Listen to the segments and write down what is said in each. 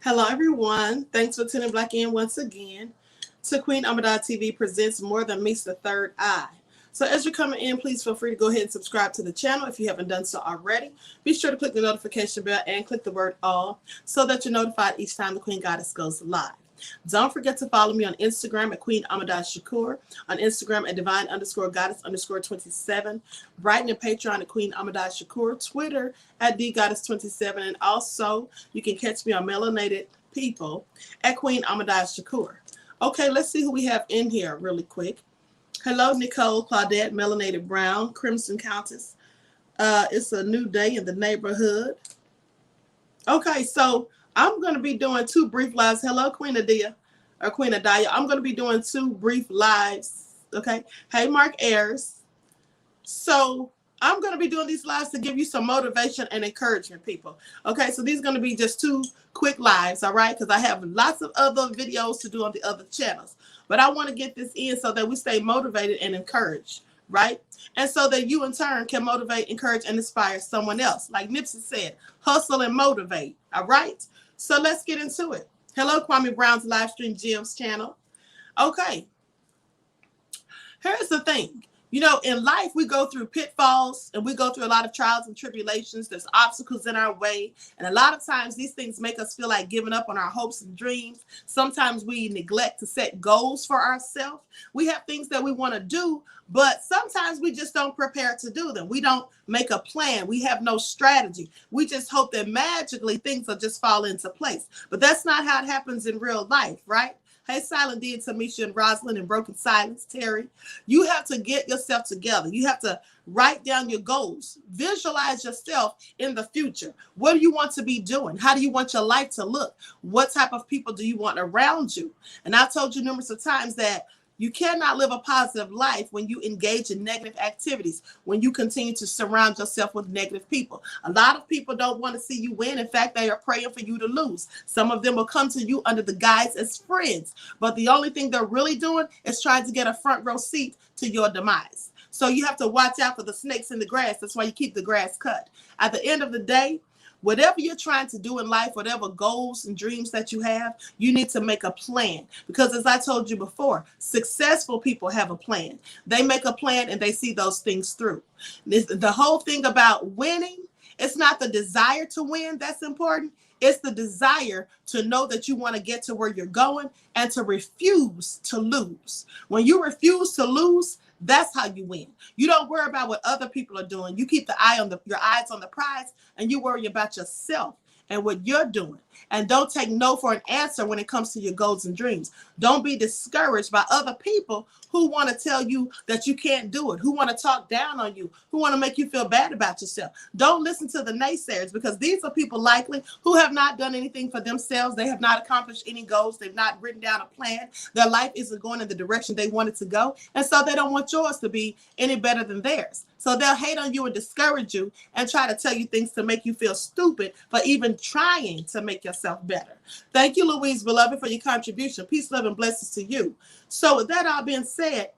Hello, everyone. Thanks for tuning back in once again to Queen Ahmadiyyah TV presents More Than Meets the Third Eye. So as you're coming in, please feel free to go ahead and subscribe to the channel if you haven't done so already. Be sure to click the notification bell and click the word all so that you're notified each time the Queen Goddess goes live. Don't forget to follow me on Instagram at QueenAhmadiyyah, on Instagram at divine_goddess_27, writing and Patreon at Queen Ahmadiyyah, Twitter at DGoddess27, and also you can catch me on Melanated People at Queen Ahmadiyyah. Okay, let's see who we have in here really quick. Hello, Nicole, Claudette, Melanated Brown, Crimson Countess. It's a new day in the neighborhood. Okay, so I'm going to be doing two brief lives. Hello, QueenADiyah or QueenADiyah. I'm going to be doing two brief lives. Okay. Hey, Mark Ayers. So I'm going to be doing these lives to give you some motivation and encouragement, people. Okay. So these are going to be just two quick lives. All right. Because I have lots of other videos to do on the other channels. But I want to get this in so that we stay motivated and encouraged. Right. And so that you in turn can motivate, encourage, and inspire someone else. Like Nipsey said, hustle and motivate. All right. So let's get into it. Hello, Kwame Brown's live stream Gems channel. Okay. Here's the thing. You know, in life, we go through pitfalls and we go through a lot of trials and tribulations. There's obstacles in our way. And a lot of times these things make us feel like giving up on our hopes and dreams. Sometimes we neglect to set goals for ourselves. We have things that we want to do, but sometimes we just don't prepare to do them. We don't make a plan. We have no strategy. We just hope that magically things will just fall into place. But that's not how it happens in real life, right? Hey, Silent D and Tamisha and Rosalind and Broken Silence, Terry. You have to get yourself together. You have to write down your goals. Visualize yourself in the future. What do you want to be doing? How do you want your life to look? What type of people do you want around you? And I've told you numerous of times that you cannot live a positive life when you engage in negative activities, when you continue to surround yourself with negative people. A lot of people don't want to see you win. In fact, they are praying for you to lose. Some of them will come to you under the guise as friends, but the only thing they're really doing is trying to get a front row seat to your demise. So you have to watch out for the snakes in the grass. That's why you keep the grass cut. At the end of the day, whatever you're trying to do in life, whatever goals and dreams that you have, you need to make a plan. Because as I told you before, successful people have a plan. They make a plan and they see those things through. The whole thing about winning, it's not the desire to win that's important. It's the desire to know that you want to get to where you're going and to refuse to lose. When you refuse to lose, that's how you win. You don't worry about what other people are doing. You keep your eyes on the prize, and you worry about yourself and what you're doing. And don't take no for an answer when it comes to your goals and dreams. Don't be discouraged by other people who want to tell you that you can't do it, who want to talk down on you, who want to make you feel bad about yourself. Don't listen to the naysayers, because these are people likely who have not done anything for themselves. They have not accomplished any goals. They've not written down a plan. Their life isn't going in the direction they want it to go. And so they don't want yours to be any better than theirs. So they'll hate on you and discourage you and try to tell you things to make you feel stupid for even trying to make yourself better. Thank you, Louise, beloved, for your contribution. Peace, love, and blessings to you. So with that all being said,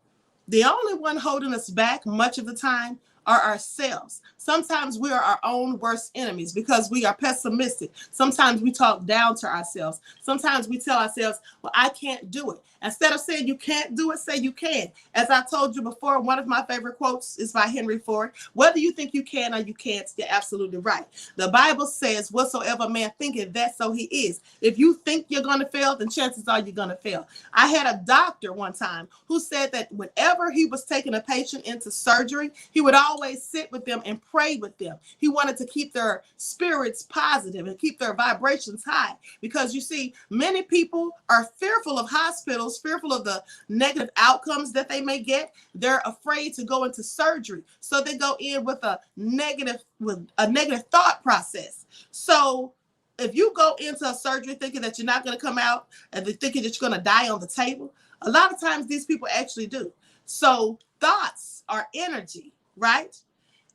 the only one holding us back much of the time are ourselves. Sometimes we are our own worst enemies because we are pessimistic. Sometimes we talk down to ourselves. Sometimes we tell ourselves, well, I can't do it. Instead of saying you can't do it, say you can. As I told you before, one of my favorite quotes is by Henry Ford. Whether you think you can or you can't, you're absolutely right. The Bible says, whatsoever man thinketh, that so he is. If you think you're going to fail, then chances are you're going to fail. I had a doctor one time who said that whenever he was taking a patient into surgery, he would always sit with them and pray with them. He wanted to keep their spirits positive and keep their vibrations high, because you see, many people are fearful of hospitals, fearful of the negative outcomes that they may get. They're afraid to go into surgery, so they go in with a negative thought process. So if you go into a surgery thinking that you're not going to come out and thinking that you're going to die on the table, a lot of times these people actually do. So thoughts are energy, right?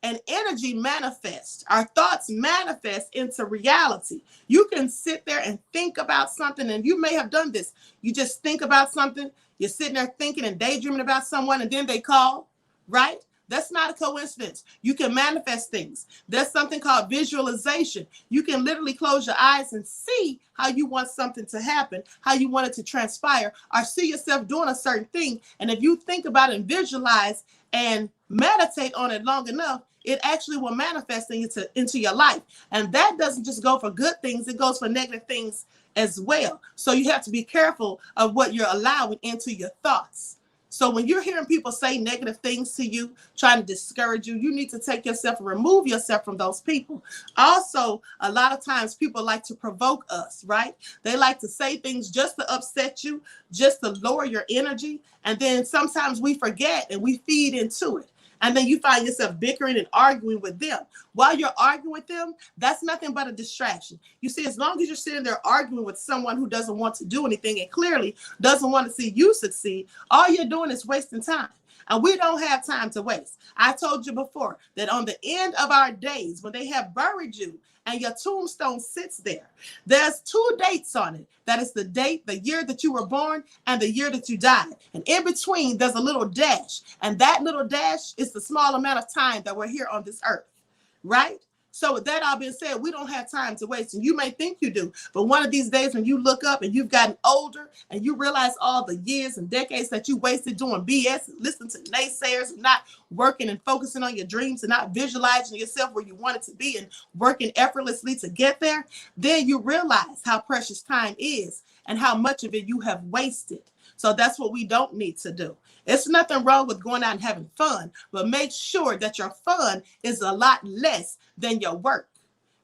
And energy manifests. Our thoughts manifest into reality. You can sit there and think about something, and you may have done this. You just think about something. You're sitting there thinking and daydreaming about someone, and then they call, right? That's not a coincidence. You can manifest things. There's something called visualization. You can literally close your eyes and see how you want something to happen, how you want it to transpire, or see yourself doing a certain thing. And if you think about it and visualize and meditate on it long enough, it actually will manifest into your life. And that doesn't just go for good things, it goes for negative things as well. So you have to be careful of what you're allowing into your thoughts. So when you're hearing people say negative things to you, trying to discourage you, you need to take yourself and remove yourself from those people. Also, a lot of times people like to provoke us, right? They like to say things just to upset you, just to lower your energy. And then sometimes we forget and we feed into it. And then you find yourself bickering and arguing with them. While you're arguing with them, that's nothing but a distraction. You see, as long as you're sitting there arguing with someone who doesn't want to do anything and clearly doesn't want to see you succeed, all you're doing is wasting time. And we don't have time to waste. I told you before that on the end of our days, when they have buried you and your tombstone sits there, there's 2 dates on it. That is the date, the year that you were born, and the year that you died. And in between, there's a little dash. And that little dash is the small amount of time that we're here on this earth, right? So with that all being said, we don't have time to waste. And you may think you do, but one of these days when you look up and you've gotten older and you realize all the years and decades that you wasted doing BS, and listening to naysayers, and not working and focusing on your dreams and not visualizing yourself where you wanted to be and working effortlessly to get there, then you realize how precious time is and how much of it you have wasted. So that's what we don't need to do. It's nothing wrong with going out and having fun, but make sure that your fun is a lot less than your work.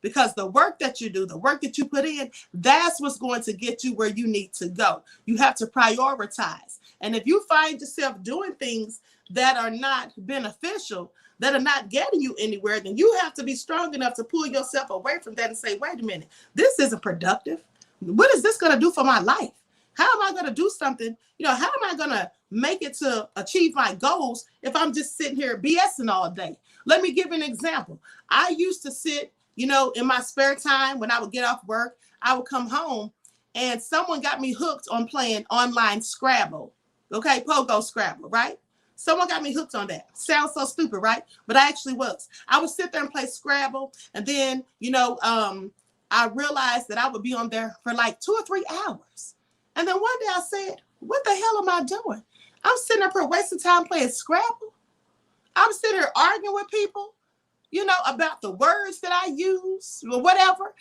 Because the work that you do, the work that you put in, that's what's going to get you where you need to go. You have to prioritize. And if you find yourself doing things that are not beneficial, that are not getting you anywhere, then you have to be strong enough to pull yourself away from that and say, wait a minute, this isn't productive. What is this going to do for my life? How am I going to do something? How am I going to make it to achieve my goals if I'm just sitting here BSing all day? Let me give you an example. I used to sit, in my spare time when I would get off work, I would come home and someone got me hooked on playing online Scrabble. Okay, Pogo Scrabble, right? Someone got me hooked on that. Sounds so stupid, right? But I actually was. I would sit there and play Scrabble, and then, I realized that I would be on there for like 2 or 3 hours. And then one day I said, what the hell am I doing? I'm sitting up here wasting time playing Scrabble. I'm sitting here arguing with people, about the words that I use or whatever.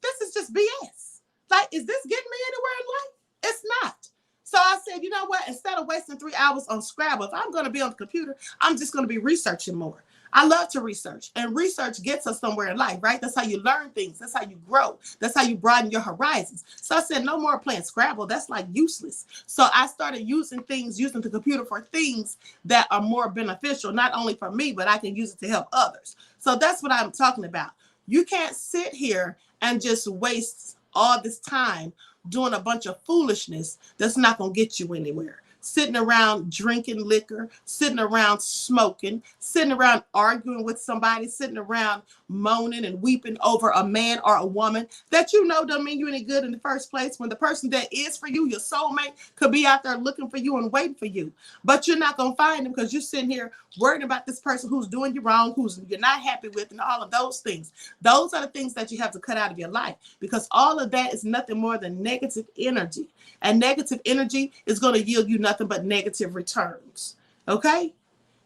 This is just BS. Like, is this getting me anywhere in life? It's not. So I said, you know what? Instead of wasting 3 hours on Scrabble, if I'm going to be on the computer, I'm just going to be researching more. I love to research, and research gets us somewhere in life, right? That's how you learn things. That's how you grow. That's how you broaden your horizons. So I said, no more playing Scrabble. That's like useless. So I started using the computer for things that are more beneficial, not only for me, but I can use it to help others. So that's what I'm talking about. You can't sit here and just waste all this time doing a bunch of foolishness that's not going to get you anywhere. Sitting around drinking liquor, sitting around smoking, sitting around arguing with somebody, sitting around moaning and weeping over a man or a woman that don't mean you any good in the first place, when the person that is for you, your soulmate, could be out there looking for you and waiting for you. But you're not going to find them because you're sitting here worrying about this person who's doing you wrong, who's you're not happy with, and all of those things. Those are the things that you have to cut out of your life, because all of that is nothing more than negative energy. And negative energy is going to yield you nothing but negative returns. Okay?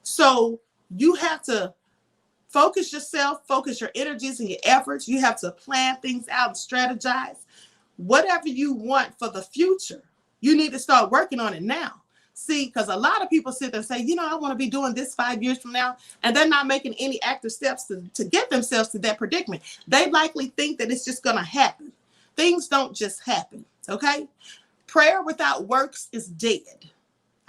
So you have to focus yourself, focus your energies and your efforts. You have to plan things out and strategize. Whatever you want for the future, you need to start working on it now. See, because a lot of people sit there and say, I want to be doing this 5 years from now, and they're not making any active steps to get themselves to that predicament. They likely think that it's just going to happen. Things don't just happen, okay? Prayer without works is dead.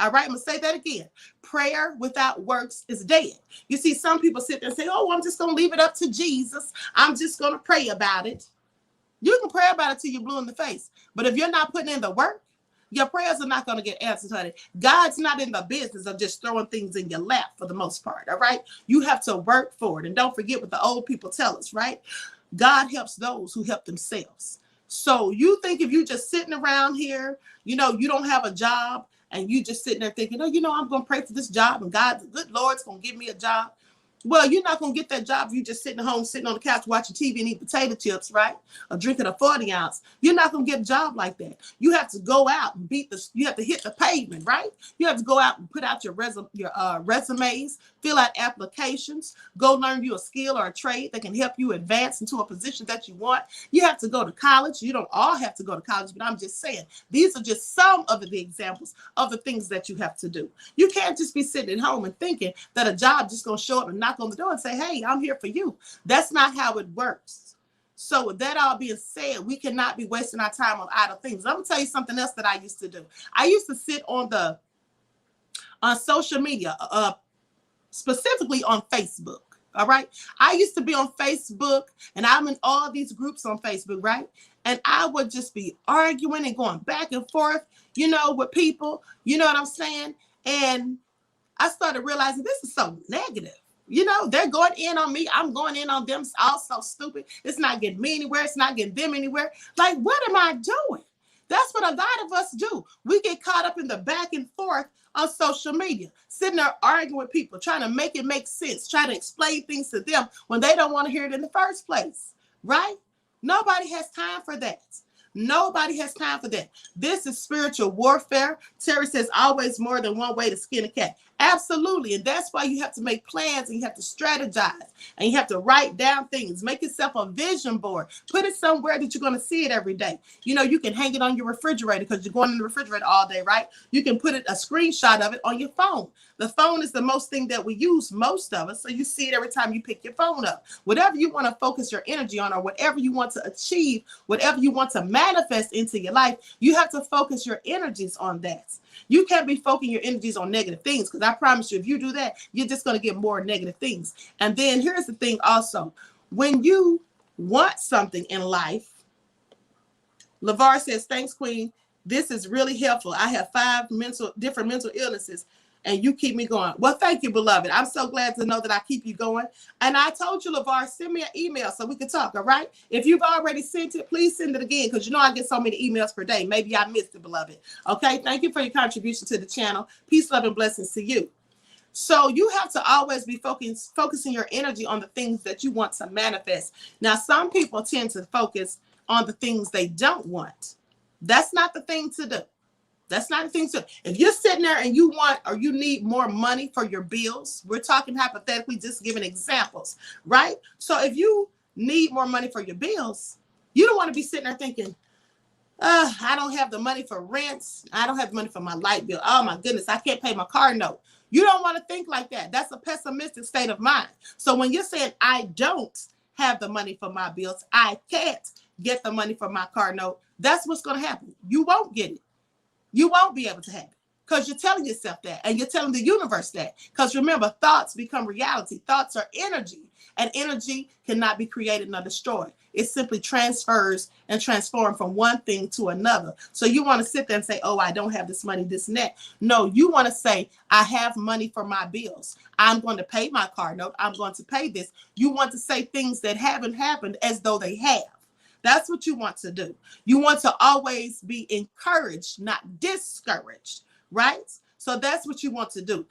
All right, I'm going to say that again. Prayer without works is dead. You see, some people sit there and say, I'm just going to leave it up to Jesus. I'm just going to pray about it. You can pray about it till you're blue in the face. But if you're not putting in the work, your prayers are not going to get answered, honey. God's not in the business of just throwing things in your lap for the most part, all right? You have to work for it. And don't forget what the old people tell us, right? God helps those who help themselves. So you think if you just sitting around here, you don't have a job and you just sitting there thinking, oh, I'm going to pray for this job and God, the good Lord's going to give me a job. Well, you're not going to get that job if you're just sitting at home, sitting on the couch, watching TV and eating potato chips, right? Or drinking a 40 ounce. You're not going to get a job like that. You have to go out and you have to hit the pavement, right? You have to go out and put out your resumes, fill out applications, go learn you a skill or a trade that can help you advance into a position that you want. You have to go to college. You don't all have to go to college, but I'm just saying, these are just some of the examples of the things that you have to do. You can't just be sitting at home and thinking that a job just going to show up and knock on the door and say, hey, I'm here for you. That's not how it works. So with that all being said, we cannot be wasting our time on idle things. I'm gonna tell you something else that I used to do. I used to sit on social media, specifically on Facebook. All right. I used to be on Facebook, and I'm in all these groups on Facebook, right? And I would just be arguing and going back and forth, with people, you know what I'm saying? And I started realizing this is so negative. They're going in on me. I'm going in on them. It's all so stupid. It's not getting me anywhere. It's not getting them anywhere. Like, what am I doing? That's what a lot of us do. We get caught up in the back and forth on social media, sitting there arguing with people, trying to make it make sense, trying to explain things to them when they don't want to hear it in the first place, right? Nobody has time for that. Nobody has time for that. This is spiritual warfare. Terry says always more than one way to skin a cat. Absolutely. And that's why you have to make plans, and you have to strategize, and you have to write down things. Make yourself a vision board. Put it somewhere that you're going to see it every day. You can hang it on your refrigerator because you're going in the refrigerator all day, right? You can put a screenshot of it on your phone. The phone is the most thing that we use, most of us. So you see it every time you pick your phone up. Whatever you want to focus your energy on, or whatever you want to achieve, whatever you want to manifest into your life, you have to focus your energies on that. You can't be focusing your energies on negative things, because I promise you, if you do that, you're just going to get more negative things. And then here's the thing also. When you want something in life, LeVar says, thanks, Queen. This is really helpful. I have 5 different mental illnesses, and you keep me going. Well, thank you, beloved. I'm so glad to know that I keep you going. And I told you, LeVar, send me an email so we can talk, all right? If you've already sent it, please send it again, because I get so many emails per day. Maybe I missed it, beloved. Okay, thank you for your contribution to the channel. Peace, love, and blessings to you. So you have to always be focusing your energy on the things that you want to manifest. Now, some people tend to focus on the things they don't want. That's not the thing to do. That's not the thing to do. If you're sitting there and you want or you need more money for your bills, we're talking hypothetically, just giving examples, right? So if you need more money for your bills, you don't want to be sitting there thinking, I don't have the money for rents. I don't have the money for my light bill. Oh my goodness, I can't pay my car note. You don't want to think like that. That's a pessimistic state of mind. So when you're saying, I don't have the money for my bills, I can't get the money for my car note, that's what's going to happen. You won't get it. You won't be able to have it, because you're telling yourself that, and you're telling the universe that. Because remember, thoughts become reality. Thoughts are energy, and energy cannot be created nor destroyed. It simply transfers and transforms from one thing to another. So you want to sit there and say, oh, I don't have this money, this and that. No, you want to say, I have money for my bills. I'm going to pay my car note. I'm going to pay this. You want to say things that haven't happened as though they have. That's what you want to do. You want to always be encouraged, not discouraged, right? So that's what you want to do.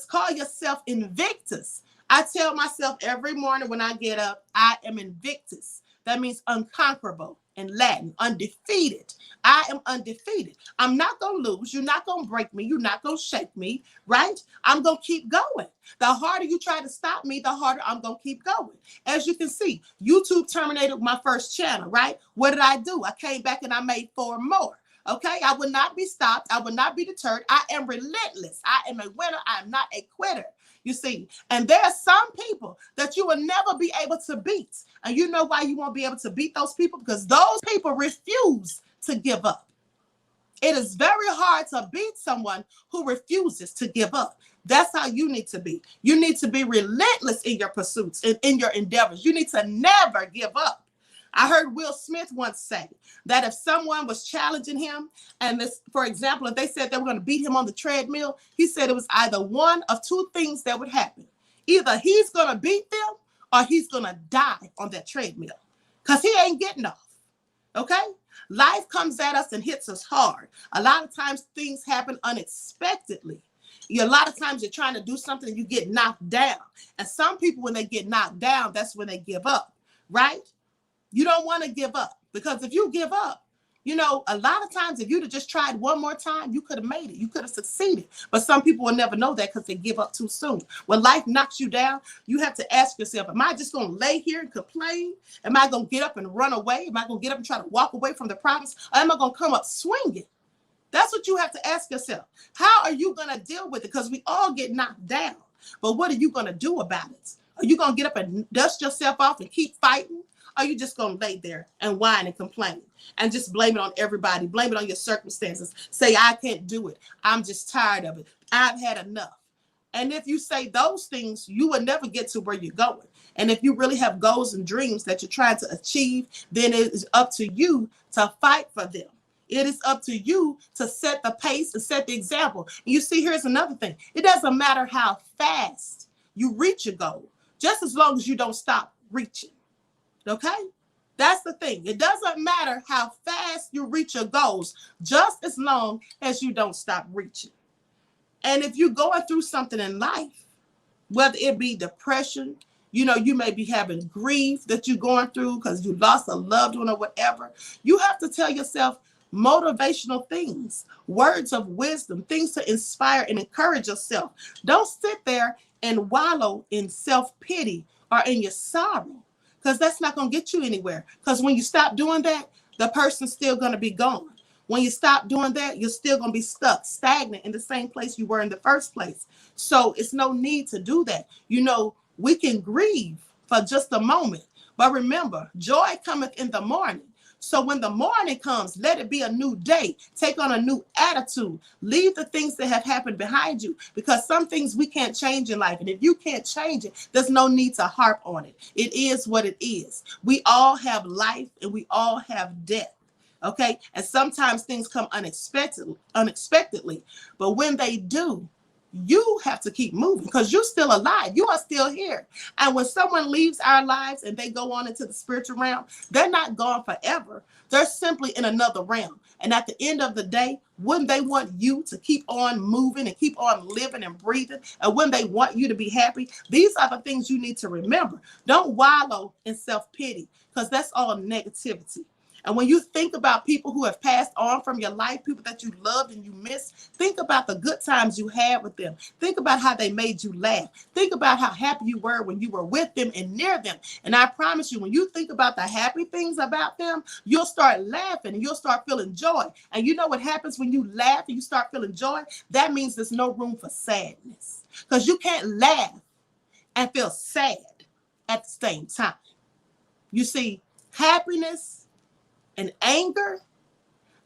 Call yourself Invictus. I tell myself every morning when I get up, I am Invictus. That means unconquerable in Latin, undefeated. I am undefeated. I'm not going to lose. You're not going to break me. You're not going to shake me, right? I'm going to keep going. The harder you try to stop me, the harder I'm going to keep going. As you can see, YouTube terminated my first channel, right? What did I do? I came back and I made 4 more. Okay, I will not be stopped. I will not be deterred. I am relentless. I am a winner. I am not a quitter. You see, and there are some people that you will never be able to beat. And you know why you won't be able to beat those people? Because those people refuse to give up. It is very hard to beat someone who refuses to give up. That's how you need to be. You need to be relentless in your pursuits and in your endeavors. You need to never give up. I heard Will Smith once say that if someone was challenging him, and this, for example, if they said they were going to beat him on the treadmill, he said it was either one of 2 things that would happen. Either he's going to beat them or he's going to die on that treadmill, because he ain't getting off. Okay? Life comes at us and hits us hard. A lot of times things happen unexpectedly. A lot of times you're trying to do something and you get knocked down. And some people, when they get knocked down, that's when they give up, right? You don't want to give up, because if you give up, a lot of times if you'd have just tried one more time, you could have made it. You could have succeeded. But some people will never know that because they give up too soon. When life knocks you down, you have to ask yourself, am I just going to lay here and complain? Am I going to get up and run away? Am I going to get up and try to walk away from the problems? Or am I going to come up swinging? That's what you have to ask yourself. How are you going to deal with it? Because we all get knocked down. But what are you going to do about it? Are you going to get up and dust yourself off and keep fighting? Or are you just going to lay there and whine and complain and just blame it on everybody? Blame it on your circumstances. Say, I can't do it. I'm just tired of it. I've had enough. And if you say those things, you will never get to where you're going. And if you really have goals and dreams that you're trying to achieve, then it is up to you to fight for them. It is up to you to set the pace and set the example. And you see, here's another thing. It doesn't matter how fast you reach your goal, just as long as you don't stop reaching. Okay? That's the thing. It doesn't matter how fast you reach your goals, just as long as you don't stop reaching. And if you're going through something in life, whether it be depression, you may be having grief that you're going through because you lost a loved one or whatever, you have to tell yourself motivational things, words of wisdom, things to inspire and encourage yourself. Don't sit there and wallow in self-pity or in your sorrow, because that's not going to get you anywhere. Because when you stop doing that, the person's still going to be gone. When you stop doing that, you're still going to be stuck, stagnant in the same place you were in the first place. So it's no need to do that. We can grieve for just a moment, but remember, joy cometh in the morning. So when the morning comes, let it be a new day. Take on a new attitude. Leave the things that have happened behind you, because some things we can't change in life. And if you can't change it, there's no need to harp on it. It is what it is. We all have life and we all have death. Okay. And sometimes things come unexpectedly. But when they do, you have to keep moving, because you're still alive. You are still here. And when someone leaves our lives and they go on into the spiritual realm, they're not gone forever. They're simply in another realm. And at the end of the day, wouldn't they want you to keep on moving and keep on living and breathing? And when they want you to be happy, these are the things you need to remember. Don't wallow in self-pity, because that's all negativity. And when you think about people who have passed on from your life, people that you loved and you missed, think about the good times you had with them. Think about how they made you laugh. Think about how happy you were when you were with them and near them. And I promise you, when you think about the happy things about them, you'll start laughing and you'll start feeling joy. And you know what happens when you laugh and you start feeling joy? That means there's no room for sadness, because you can't laugh and feel sad at the same time. You see, happiness and anger,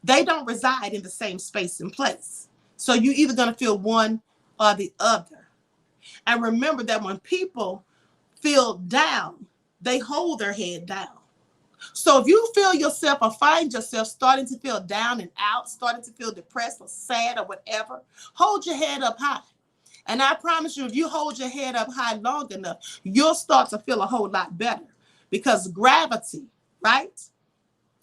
they don't reside in the same space and place. So you're either going to feel one or the other. And remember that when people feel down, they hold their head down. So if you feel yourself or find yourself starting to feel down and out, starting to feel depressed or sad or whatever, hold your head up high. And I promise you, if you hold your head up high long enough, you'll start to feel a whole lot better, because gravity, right?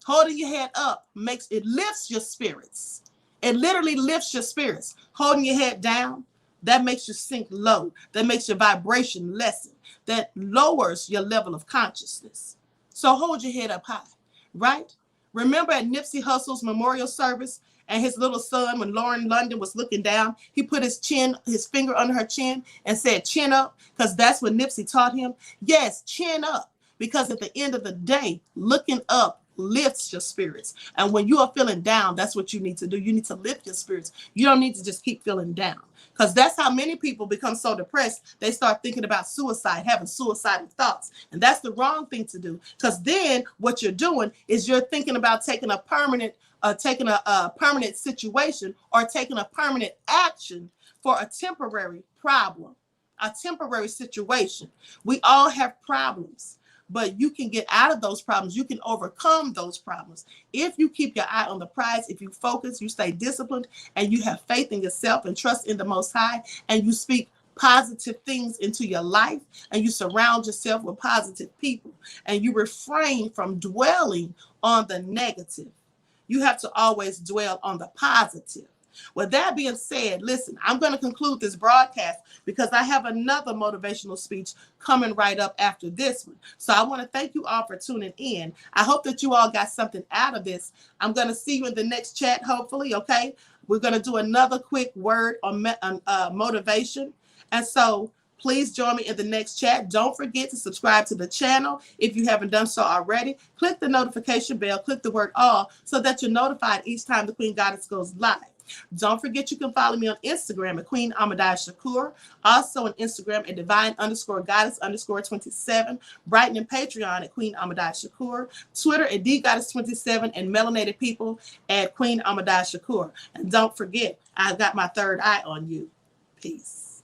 Holding your head up lifts your spirits. It literally lifts your spirits. Holding your head down, that makes you sink low. That makes your vibration lessen. That lowers your level of consciousness. So hold your head up high, right? Remember at Nipsey Hussle's memorial service and his little son, when Lauren London was looking down, he put his finger under her chin and said, chin up, because that's what Nipsey taught him. Yes, chin up, because at the end of the day, looking up lifts your spirits. And when you are feeling down, that's what you need to do. You need to lift your spirits. You don't need to just keep feeling down, because that's how many people become so depressed. They start thinking about suicide, having suicidal thoughts. And that's the wrong thing to do, because then what you're doing is you're thinking about taking a permanent situation or taking a permanent action for a temporary problem, a temporary situation. We all have problems, but you can get out of those problems. You can overcome those problems if you keep your eye on the prize, if you focus, you stay disciplined, and you have faith in yourself and trust in the Most High, and you speak positive things into your life, and you surround yourself with positive people, and you refrain from dwelling on the negative. You have to always dwell on the positive. With that being said, listen, I'm going to conclude this broadcast because I have another motivational speech coming right up after this one. So I want to thank you all for tuning in. I hope that you all got something out of this. I'm going to see you in the next chat, hopefully, okay? We're going to do another quick word on motivation. And so please join me in the next chat. Don't forget to subscribe to the channel if you haven't done so already. Click the notification bell, click the word all, so that you're notified each time the Queen Goddess goes live. Don't forget you can follow me on Instagram at QueenAhmadiyyah. Also on Instagram at divine_goddess_27. Brighton and Patreon at QueenAhmadiyyah. Twitter at DGoddess27 and Melanated People at QueenAhmadiyyah. And don't forget, I've got my third eye on you. Peace.